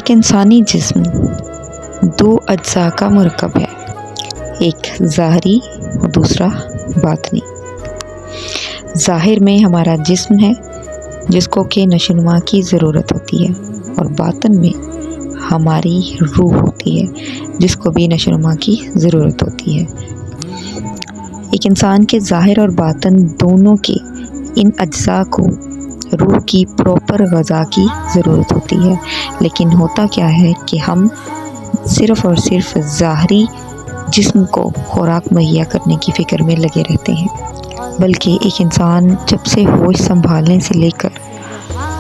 ایک انسانی جسم دو اجزاء کا مرکب ہے، ایک ظاہری اور دوسرا باطنی۔ ظاہر میں ہمارا جسم ہے جس کو کہ نشو و نما کی ضرورت ہوتی ہے، اور باطن میں ہماری روح ہوتی ہے جس کو بھی نشو و نما کی ضرورت ہوتی ہے۔ ایک انسان کے ظاہر اور باطن دونوں کے ان اجزاء کو روح کی پراپر غذا کی ضرورت ہوتی ہے، لیکن ہوتا کیا ہے کہ ہم صرف اور صرف ظاہری جسم کو خوراک مہیا کرنے کی فکر میں لگے رہتے ہیں، بلکہ ایک انسان جب سے ہوش سنبھالنے سے لے کر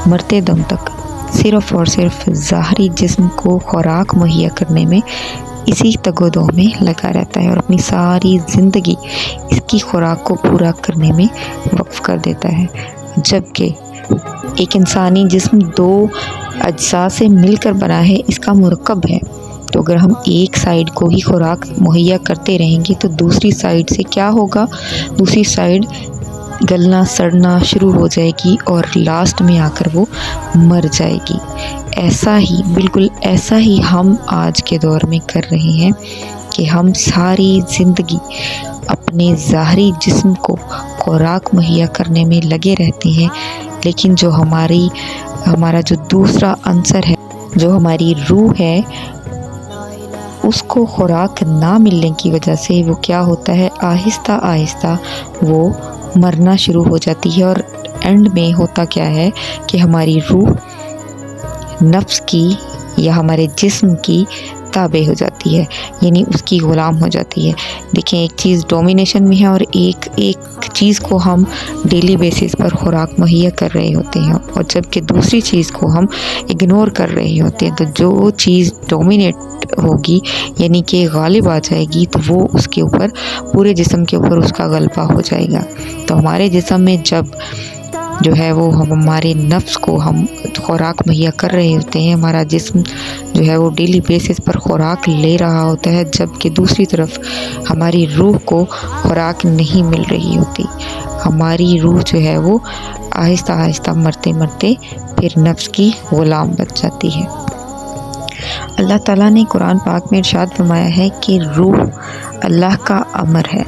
مرتے دم تک صرف اور صرف ظاہری جسم کو خوراک مہیا کرنے میں اسی تگ و دو میں لگا رہتا ہے، اور اپنی ساری زندگی اس کی خوراک کو پورا کرنے میں وقف کر دیتا ہے۔ جبکہ ایک انسانی جسم دو اجزاء سے مل کر بنا ہے، اس کا مرکب ہے، تو اگر ہم ایک سائیڈ کو ہی خوراک مہیا کرتے رہیں گے تو دوسری سائیڈ سے کیا ہوگا؟ دوسری سائیڈ گلنا سڑنا شروع ہو جائے گی اور لاسٹ میں آ کر وہ مر جائے گی۔ ایسا ہی بالکل ایسا ہی ہم آج کے دور میں کر رہے ہیں کہ ہم ساری زندگی اپنے ظاہری جسم کو خوراک مہیا کرنے میں لگے رہتے ہیں، لیکن جو ہمارا جو دوسرا عنصر ہے، جو ہماری روح ہے، اس کو خوراک نہ ملنے کی وجہ سے وہ کیا ہوتا ہے؟ آہستہ آہستہ وہ مرنا شروع ہو جاتی ہے، اور اینڈ میں ہوتا کیا ہے کہ ہماری روح نفس کی یا ہمارے جسم کی تابع ہو جاتی ہے، یعنی اس کی غلام ہو جاتی ہے۔ دیکھیں، ایک چیز ڈومینیشن میں ہے اور ایک چیز کو ہم ڈیلی بیسس پر خوراک مہیا کر رہے ہوتے ہیں، اور جبکہ دوسری چیز کو ہم اگنور کر رہے ہوتے ہیں، تو جو چیز ڈومینیٹ ہوگی یعنی کہ غالب آ جائے گی تو وہ اس کے اوپر پورے جسم کے اوپر اس کا غلبہ ہو جائے گا۔ تو ہمارے جسم میں جب جو ہے وہ ہمارے نفس کو ہم خوراک مہیا کر رہے ہوتے ہیں، ہمارا جسم جو ہے وہ ڈیلی بیسس پر خوراک لے رہا ہوتا ہے، جبکہ دوسری طرف ہماری روح کو خوراک نہیں مل رہی ہوتی۔ ہماری روح جو ہے وہ آہستہ آہستہ مرتے مرتے پھر نفس کی غلام بن جاتی ہے۔ اللہ تعالیٰ نے قرآن پاک میں ارشاد فرمایا ہے کہ روح اللہ کا امر ہے،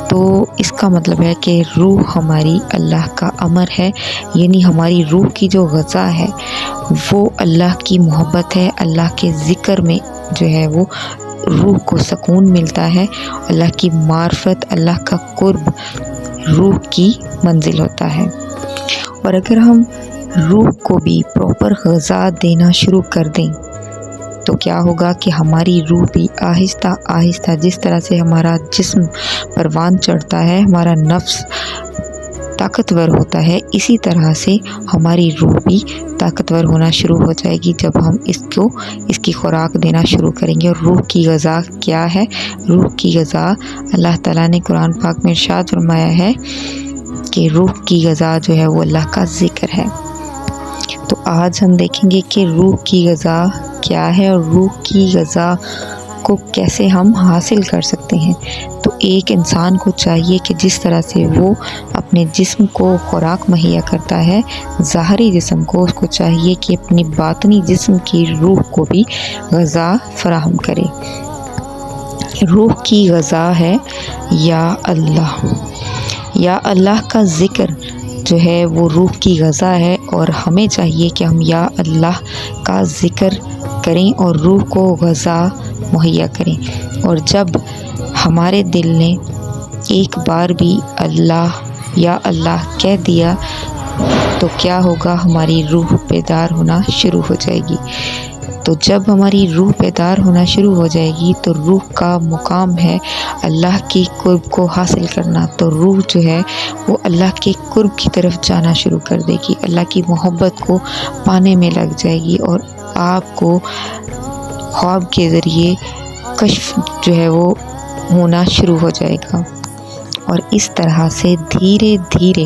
تو اس کا مطلب ہے کہ روح ہماری اللہ کا امر ہے، یعنی ہماری روح کی جو غذا ہے وہ اللہ کی محبت ہے۔ اللہ کے ذکر میں جو ہے وہ روح کو سکون ملتا ہے، اللہ کی معرفت، اللہ کا قرب روح کی منزل ہوتا ہے۔ اور اگر ہم روح کو بھی پراپر غذا دینا شروع کر دیں تو کیا ہوگا کہ ہماری روح بھی آہستہ آہستہ، جس طرح سے ہمارا جسم پروان چڑھتا ہے، ہمارا نفس طاقتور ہوتا ہے، اسی طرح سے ہماری روح بھی طاقتور ہونا شروع ہو جائے گی جب ہم اس کی خوراک دینا شروع کریں گے۔ اور روح کی غذا کیا ہے؟ روح کی غذا اللہ تعالیٰ نے قرآن پاک میں ارشاد فرمایا ہے کہ روح کی غذا جو ہے وہ اللہ کا ذکر ہے۔ تو آج ہم دیکھیں گے کہ روح کی غذا کیا ہے اور روح کی غذا کو کیسے ہم حاصل کر سکتے ہیں۔ تو ایک انسان کو چاہیے کہ جس طرح سے وہ اپنے جسم کو خوراک مہیا کرتا ہے، ظاہری جسم کو، اس کو چاہیے کہ اپنی باطنی جسم کی روح کو بھی غذا فراہم کرے۔ روح کی غذا ہے یا اللہ، یا اللہ کا ذکر جو ہے وہ روح کی غذا ہے، اور ہمیں چاہیے کہ ہم یا اللہ کا ذکر کریں اور روح کو غذا مہیا کریں۔ اور جب ہمارے دل نے ایک بار بھی اللہ یا اللہ کہہ دیا تو کیا ہوگا؟ ہماری روح بیدار ہونا شروع ہو جائے گی۔ تو جب ہماری روح بیدار ہونا شروع ہو جائے گی تو روح کا مقام ہے اللہ کی قرب کو حاصل کرنا، تو روح جو ہے وہ اللہ کے قرب کی طرف جانا شروع کر دے گی، اللہ کی محبت کو پانے میں لگ جائے گی، اور آپ کو خواب کے ذریعے کشف جو ہے وہ ہونا شروع ہو جائے گا، اور اس طرح سے دھیرے دھیرے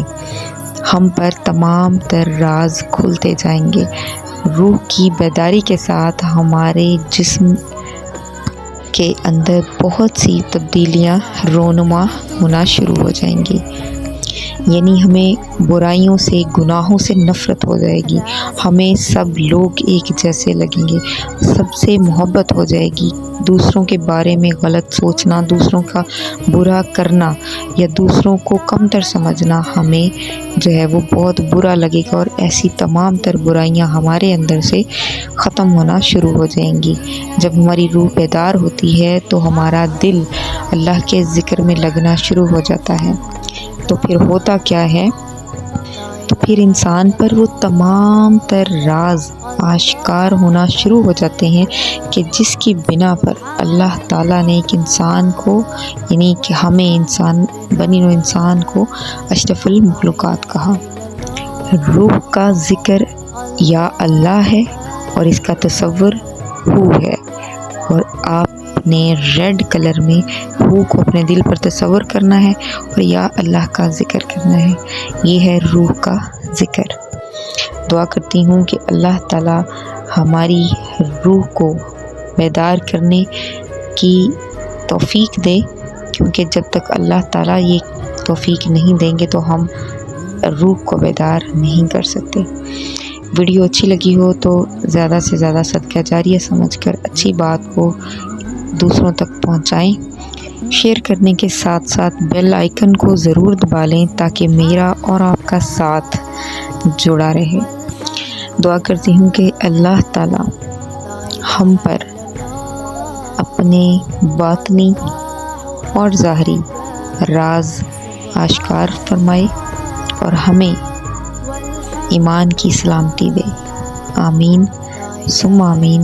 ہم پر تمام تر راز کھلتے جائیں گے۔ روح کی بیداری کے ساتھ ہمارے جسم کے اندر بہت سی تبدیلیاں رونما ہونا شروع ہو جائیں گی۔ یعنی ہمیں برائیوں سے گناہوں سے نفرت ہو جائے گی، ہمیں سب لوگ ایک جیسے لگیں گے، سب سے محبت ہو جائے گی۔ دوسروں کے بارے میں غلط سوچنا، دوسروں کا برا کرنا یا دوسروں کو کمتر سمجھنا ہمیں جو ہے وہ بہت برا لگے گا، اور ایسی تمام تر برائیاں ہمارے اندر سے ختم ہونا شروع ہو جائیں گی۔ جب ہماری روح بیدار ہوتی ہے تو ہمارا دل اللہ کے ذکر میں لگنا شروع ہو جاتا ہے۔ تو پھر ہوتا کیا ہے؟ تو پھر انسان پر وہ تمام تر راز آشکار ہونا شروع ہو جاتے ہیں کہ جس کی بنا پر اللہ تعالیٰ نے ایک انسان کو، یعنی کہ ہمیں انسان بنی نوع انسان کو اشرف المخلوقات کہا۔ روح کا ذکر یا اللہ ہے اور اس کا تصور ہو ہے، اور آپ نے ریڈ کلر میں ہو کو اپنے دل پر تصور کرنا ہے اور یا اللہ کا ذکر کرنا ہے۔ یہ ہے روح کا ذکر۔ دعا کرتی ہوں کہ اللہ تعالیٰ ہماری روح کو بیدار کرنے کی توفیق دے، کیونکہ جب تک اللہ تعالیٰ یہ توفیق نہیں دیں گے تو ہم روح کو بیدار نہیں کر سکتے۔ ویڈیو اچھی لگی ہو تو زیادہ سے زیادہ صدقہ جاریہ سمجھ کر اچھی بات کو دوسروں تک پہنچائیں۔ شیئر کرنے کے ساتھ ساتھ بیل آئیکن کو ضرور دبا لیں تاکہ میرا اور آپ کا ساتھ جڑا رہے۔ دعا کرتی ہوں کہ اللہ تعالیٰ ہم پر اپنے باطنی اور ظاہری راز آشکار فرمائے اور ہمیں ایمان کی سلامتی دے۔ آمین ثم آمین۔